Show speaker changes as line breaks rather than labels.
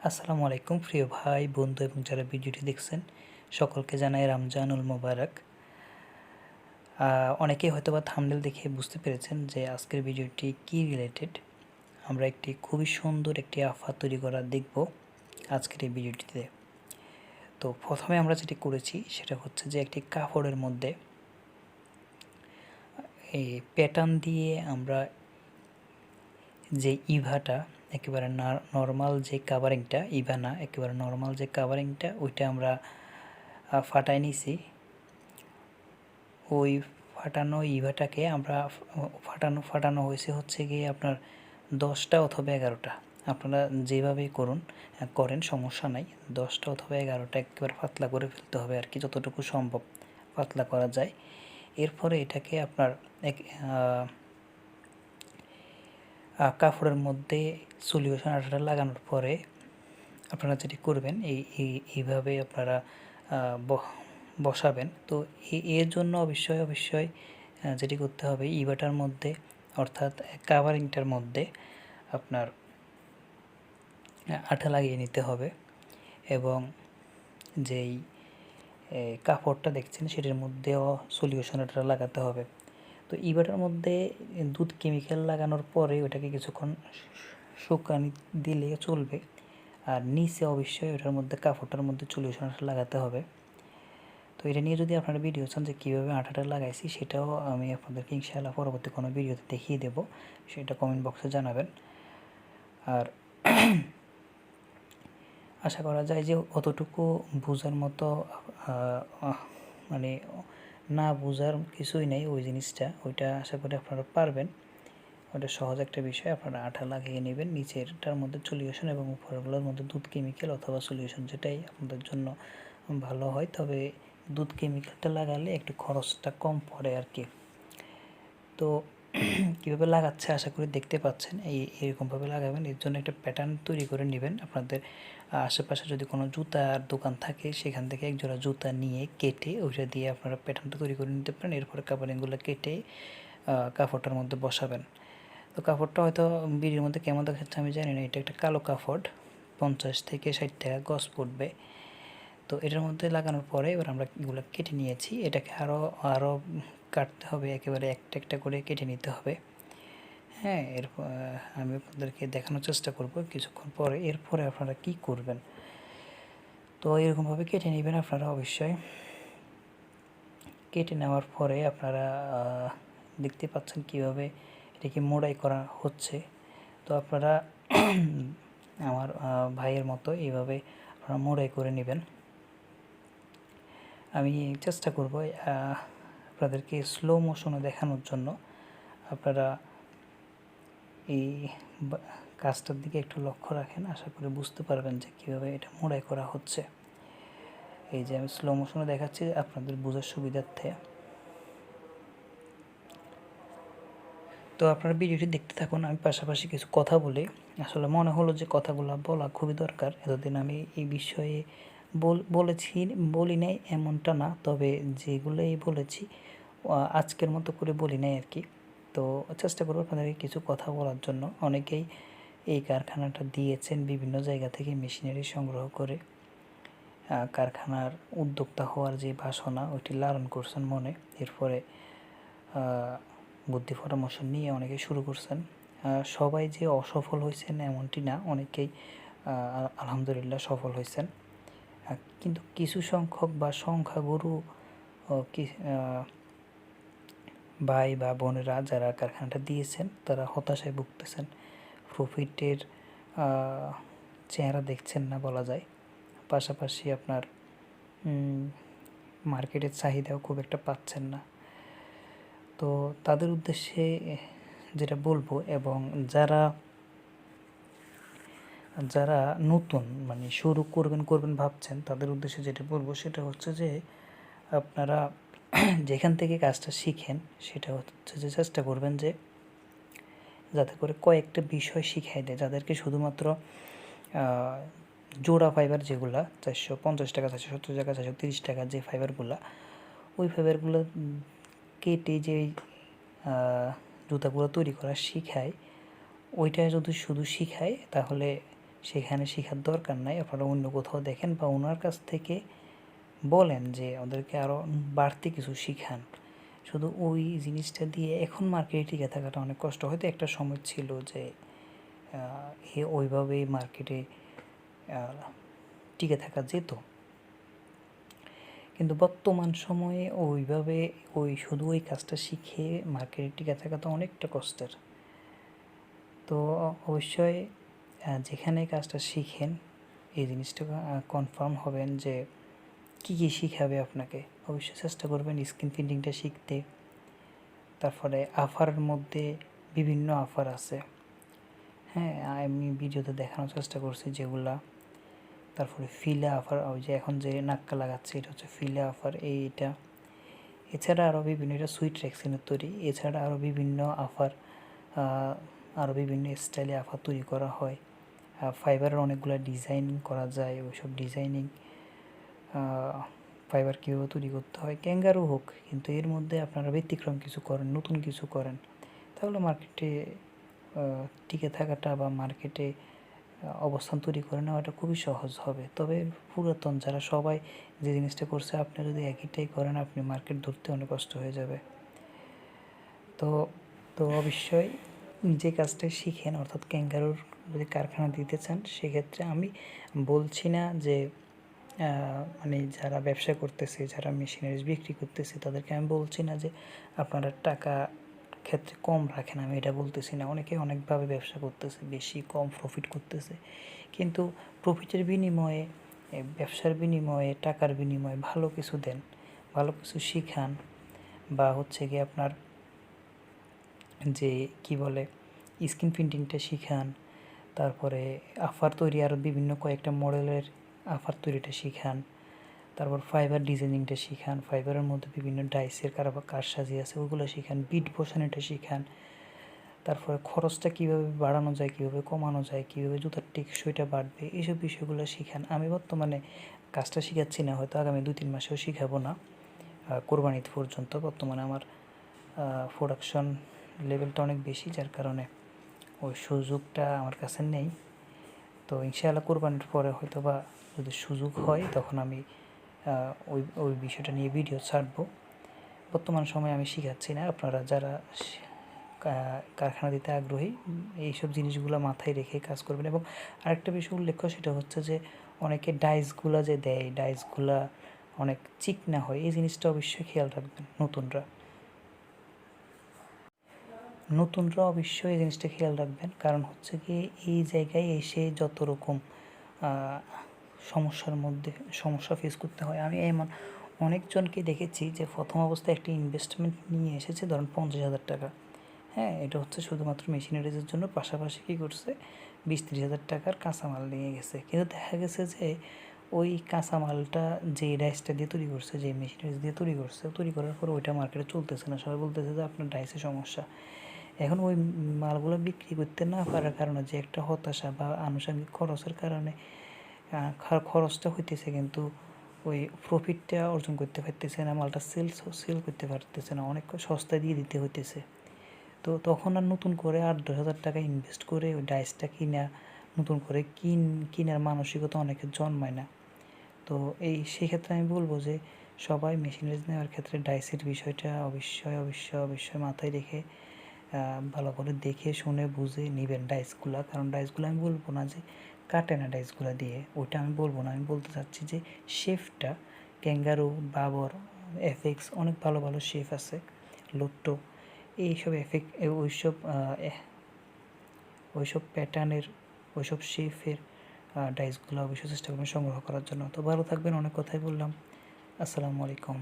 আসসালামু আলাইকুম প্রিয় ভাই বন্ধু এবং যারা ভিডিওটি দেখছেন সকলকে জানাই রমজানুল মোবারক। অনেকেই হয়তোবা থাম্বনেল দেখে বুঝতে পেরেছেন যে আজকের ভিডিওটি কি রিলেটেড। আমরা একটি খুবই সুন্দর একটি আফা তৈরি করা দেখব আজকের এই ভিডিওটিতে। তো প্রথমে আমরা যেটি করেছি সেটা হচ্ছে যে একটি কাপড়ের মধ্যে এই প্যাটার্ন দিয়ে আমরা যে ইভাটা একেবারে নর্মাল যে কাভারিংটা, ইভা না একেবারে নর্মাল যে কাভারিংটা ওইটা আমরা ফাটাই নিছি। ওই ফাটানো ইভাটাকে আমরা ফাটানো হয়েছে হচ্ছে গিয়ে আপনার 10টা অথবা 11টা, আপনারা যেভাবে করেন সমস্যা নাই। 10টা অথবা 11টা একেবারে পাতলা করে ফেলতে হবে আর কি, যতটুকু সম্ভব পাতলা করা যায়। এরপরে এটাকে আপনার কাপড়ের মধ্যে সলিউশন আঠাটা লাগানোর পরে আপনারা যেটি করবেন এইভাবে আপনারা বসাবেন। তো এর জন্য অবশ্যই যেটি করতে হবে ইভাটার মধ্যে অর্থাৎ কাভারিংটার মধ্যে আপনার আঠা লাগিয়ে নিতে হবে এবং যেই কাপড়টা দেখছেন সেটার মধ্যেও সলিউশন আঠা লাগাতে হবে। তো ইভাটার মধ্যে দুধ কেমিক্যাল লাগানোর পরে ওটাকে কিছুক্ষণ শুকানি দিলে চলবে, আর নিচে অবশ্যই ওটার মধ্যে কাপড়টার মধ্যে সলিউশন আঠা লাগাতে হবে। তো এটা নিয়ে যদি আপনারা ভিডিও চান যে কীভাবে আঠাটা লাগাইছি সেটাও আমি আপনাদেরকে ইনশাআল্লাহ পরবর্তী কোনো ভিডিওতে দেখিয়ে দেব, সেটা কমেন্ট বক্সে জানাবেন। আর আশা করা যায় যে অতটুকু বোঝার মতো মানে না বোঝার কিছুই নেই ওই জিনিসটা, ওইটা আশা করি আপনারা পারবেন। ওটা সহজ একটা বিষয়। আপনারা আঠা লাগিয়ে নেবেন নিচেরটার মধ্যে সলিউশন এবং উপরগুলোর মধ্যে দুধ কেমিক্যাল অথবা সলিউশন, যেটাই আপনাদের জন্য ভালো হয়। তবে দুধ কেমিক্যালটা লাগালে একটু খরচটা কম পড়ে আর কি। তো কীভাবে লাগাচ্ছে আশা করি দেখতে পাচ্ছেন। এরকমভাবে লাগাবেন। এর জন্য একটা প্যাটার্ন তৈরি করে নেবেন। আপনাদের আশেপাশে যদি কোনো জুতার দোকান থাকে সেখান থেকে একজোড়া জুতা নিয়ে কেটে ওইটা দিয়ে আপনারা প্যাটার্নটা তৈরি করে নিতে পারেন। এরপরে কাভারিংগুলো কেটে কাপড়টার মধ্যে বসাবেন। তো কাপড়টা হয়তো ভিডিওর মধ্যে কেমন দেখাচ্ছে আমি জানি না, এটা একটা কালো কাপড়, 50 থেকে 60 টাকা গজ পড়বে। তো এটার মধ্যে লাগানোর পরে এবার আমরা এগুলো কেটে নিয়েছি, এটাকে আরও কাটতে হবে, একেবারে একটা একটা করে কেটে নিতে হবে। হ্যাঁ, এরপর আমি আপনাদেরকে দেখানোর চেষ্টা করব কিছুক্ষণ পরে। এরপরে আপনারা কি করবেন, তো এরকমভাবে কেটে নেবেন আপনারা অবশ্যই। কেটে নেওয়ার পরে আপনারা দেখতে পাচ্ছেন কীভাবে এটাকে মোড়াই করা হচ্ছে। তো আপনারা আমার ভাইয়ের মতো এইভাবে আপনারা মোড়াই করে নেবেন। আমি চেষ্টা করব আপনাদেরকে স্লো মোশনে দেখানোর জন্য। আপনারা এই কাজটার দিকে একটু লক্ষ্য রাখেন, আশা করি বুঝতে পারবেন যে কীভাবে এটা মোড়াই করা হচ্ছে। এই যে আমি স্লো মোশনে দেখাচ্ছি আপনাদের বোঝার সুবিধার্থে। তো আপনারা ভিডিওটি দেখতে থাকুন, আমি পাশাপাশি কিছু কথা বলি। আসলে মনে হলো যে কথাগুলো বলা খুবই দরকার। এতদিন আমি এই বিষয়ে বলি নাই এমনটা না, তবে যেগুলোই বলেছি আজকের মতো করে বলি নাই আর কি। তো চেষ্টা করবো আপনাদেরকে কিছু কথা বলার জন্য। অনেকেই এই কারখানাটা দিয়েছেন বিভিন্ন জায়গা থেকে মেশিনারি সংগ্রহ করে, কারখানার উদ্যোক্তা হওয়ার যে বাসনা ওইটি লালন করছেন মনে। এরপরে বুদ্ধি পরামর্শ নিয়ে অনেকেই শুরু করছেন। সবাই যে অসফল হয়েছেন এমনটি না, অনেকেই আলহামদুলিল্লাহ সফল হয়েছেন। কিন্তু কিছু সংখ্যক বা সংখ্যাগুরু ভাই বা বোনেরা যারা কারখানাটা দিয়েছেন তারা হতাশায় ভুগতেছেন। প্রফিটের চেহারা দেখছেন না বলা যায়। পাশাপাশি আপনার মার্কেটের চাহিদাও খুব একটা পাচ্ছেন না। তো তাদের উদ্দেশ্যে যেটা বলবো, এবং যারা নতুন মানে শুরু করবেন ভাবছেন তাদের উদ্দেশ্যে যেটা বলবো সেটা হচ্ছে যে আপনারা যেখান থেকে কাজটা শিখেন সেটা হচ্ছে যে চেষ্টা করবেন যে যাতে করে কয়েকটা বিষয় শিখাই দেয়। যাদেরকে শুধুমাত্র জোড়া ফাইবার যেগুলা 450 টাকা, 470 টাকা, 430 টাকা যে ফাইবারগুলা, ওই ফাইবারগুলো কেটে যে জুতাগুলো তৈরি করা শিখায়, ওইটা যদি শুধু শিখায় তাহলে সেখানে শেখার দরকার নাই, আপনারা অন্য কোথাও দেখেন বা ওনার কাছ থেকে বলেন যে ওদেরকে আরও বাড়তি কিছু শিখান। শুধু ওই জিনিসটা দিয়ে এখন মার্কেটে টিকে থাকাটা অনেক কষ্ট। হয়তো একটা সময় ছিল যে ওইভাবেই মার্কেটে টিকে থাকা যেত, কিন্তু বর্তমান সময়ে ওইভাবে শুধু ওই কাজটা শিখে মার্কেটে টিকে থাকা তো অনেকটা কষ্টের। তো অবশ্যই যেখানে কাজটা শিখেন এই জিনিসটা কনফার্ম হবেন যে কী কী শিখাবে আপনাকে। অবশ্যই চেষ্টা করবেন স্ক্রিন প্রিন্টিংটা শিখতে। তারপরে আফারের মধ্যে বিভিন্ন আফার আছে, হ্যাঁ আমি ভিডিওতে দেখানোর চেষ্টা করছি যেগুলা। তারপরে ফিলে আফার, ওই যে এখন যে নাক্কা লাগাচ্ছে এটা হচ্ছে ফিলে আফার এইটা। এছাড়া আরও বিভিন্ন, এটা সুইট রেক্সিনের তৈরি। এছাড়া আরও বিভিন্ন আফার, আরও বিভিন্ন স্টাইলে আফার তৈরি করা হয়। ফাইবারের অনেকগুলো ডিজাইন করা যায়, ওইসব ডিজাইনিং ফাইবার কীভাবে তৈরি করতে হয়, ক্যাঙ্গারু হোক, কিন্তু এর মধ্যে আপনারা ব্যতিক্রম কিছু করেন, নতুন কিছু করেন, তাহলে মার্কেটে টিকে থাকাটা বা মার্কেটে অবস্থান তৈরি করে নেওয়াটা খুবই সহজ হবে। তবে পুরাতন যারা সবাই যে জিনিসটা করছে আপনি যদি একইটাই করেন, আপনি মার্কেট ধরতে অনেক কষ্ট হয়ে যাবে। তো তো অবশ্যই যে কাজটা শিখেন, অর্থাৎ ক্যাঙ্গারুর যদি কারখানা দিতে চান, সেক্ষেত্রে আমি বলছি না যে মানে যারা ব্যবসা করতেছে, যারা মেশিনারিজ বিক্রি করতেছে, তাদেরকে আমি বলছি না যে আপনারা টাকা ক্ষেত্রে কম রাখেন, আমি এটা বলতেছি না। অনেকে অনেকভাবে ব্যবসা করতেছে, বেশি কম প্রফিট করতেছে, কিন্তু প্রফিটের বিনিময়ে, ব্যবসার বিনিময়ে, টাকার বিনিময়ে ভালো কিছু দেন, ভালো কিছু শিখান, বা হচ্ছে গিয়ে আপনার যে কি বলে স্ক্রিন প্রিন্টিংটা শিখান, তারপরে আফার তৈরি আরও বিভিন্ন কয়েকটা মডেলের আফার তৈরিটা শিখান, তারপর ফাইবার ডিজাইনিংটা শিখান, ফাইবারের মধ্যে বিভিন্ন ডাইসের কারসাজি আছে ওগুলো শিখান, বিট বসানোটা শিখান, তারপরে খরচটা কীভাবে বাড়ানো যায়, কীভাবে কমানো যায়, কীভাবে জুতার টেকসইটা বাড়বে, এইসব বিষয়গুলো শিখান। আমি বর্তমানে কাজটা শিখাচ্ছি না, হয়তো আগামী 2-3 মাসেও শিখাবো না, কোরবানি ঈদ পর্যন্ত। বর্তমানে আমার প্রোডাকশন লেভেলটা অনেক বেশি, যার কারণে ওই সুযোগটা আমার কাছে নেই। তো ইনশাআল্লাহ কোরবানির পরে হয়তো বা যদি সুযোগ হয় তখন আমি ওই বিষয়টা নিয়ে ভিডিও ছাড়বো। বর্তমান সময়ে আমি শিখাচ্ছি না। আপনারা যারা কারখানা দিতে আগ্রহী, এইসব জিনিসগুলো মাথায় রেখে কাজ করবেন। এবং আরেকটা বিষয় উল্লেখ্য, সেটা হচ্ছে যে অনেকে ডাইসগুলো যে দেয়, ডাইসগুলা অনেক চিকনা হয়, এই জিনিসটা অবশ্যই খেয়াল রাখবেন। নতুনরা অবশ্যই এই জিনিসটা খেয়াল রাখবেন, কারণ হচ্ছে কি এই জায়গায় এসে যত রকম সমস্যা ফেস করতে হয়। আমি এমন অনেকজনকে দেখেছি যে প্রথম অবস্থায় একটি ইনভেস্টমেন্ট নিয়ে এসেছে, ধরুন 50,000 টাকা, হ্যাঁ এটা হচ্ছে শুধুমাত্র মেশিনারিজের জন্য, পাশাপাশি কী করছে 20-30,000 টাকার কাঁচামাল নিয়ে গেছে। কিন্তু দেখা গেছে যে ওই কাঁচামালটা যে ডাইসটা দিয়ে তৈরি করছে, যে মেশিনারিজ দিয়ে তৈরি করছে, তৈরি করার পর ওইটা মার্কেটে চলতেছে না, সবাই বলতেছে যে আপনার ডাইসে সমস্যা। এখন ওই মালগুলো বিক্রি করতে না পারার কারণে যে একটা হতাশা বা আনুষঙ্গিক খরচের কারণে খরচটা হইতেছে, কিন্তু ওই প্রফিটটা অর্জন করতে পারতেছে না, মালটা সেল করতে পারতেছে না, অনেক সস্তায় দিয়ে দিতে হইতেছে। তো তখন আর নতুন করে 8-10,000 টাকা ইনভেস্ট করে ওই ডাইসটা নতুন করে কিনার মানসিকতা অনেকের জন্মায় না। তো সেক্ষেত্রে আমি বলবো যে সবাই মেশিনারিজ নেওয়ার ক্ষেত্রে ডাইসের বিষয়টা অবশ্যই মাথায় রেখে ভালো করে দেখে শুনে বুঝে নেবেন ডাইসগুলো। কারণ ডাইসগুলো আমি বলবো না যে কাটে না, ডাইসগুলো দিয়ে ওইটা আমি বলবো না। আমি বলতে চাচ্ছি যে শেফটা, ক্যাঙ্গারু, বাবর, এফএক্স, অনেক ভালো ভালো শেফ আছে, লোট্টো, এইসব ওইসব প্যাটার্নের, ওইসব শেফের ডাইসগুলো অবশ্যই চেষ্টা করবেন সংগ্রহ করার জন্য। তো ভালো থাকবেন, অনেক কথাই বললাম। আসসালামু আলাইকুম।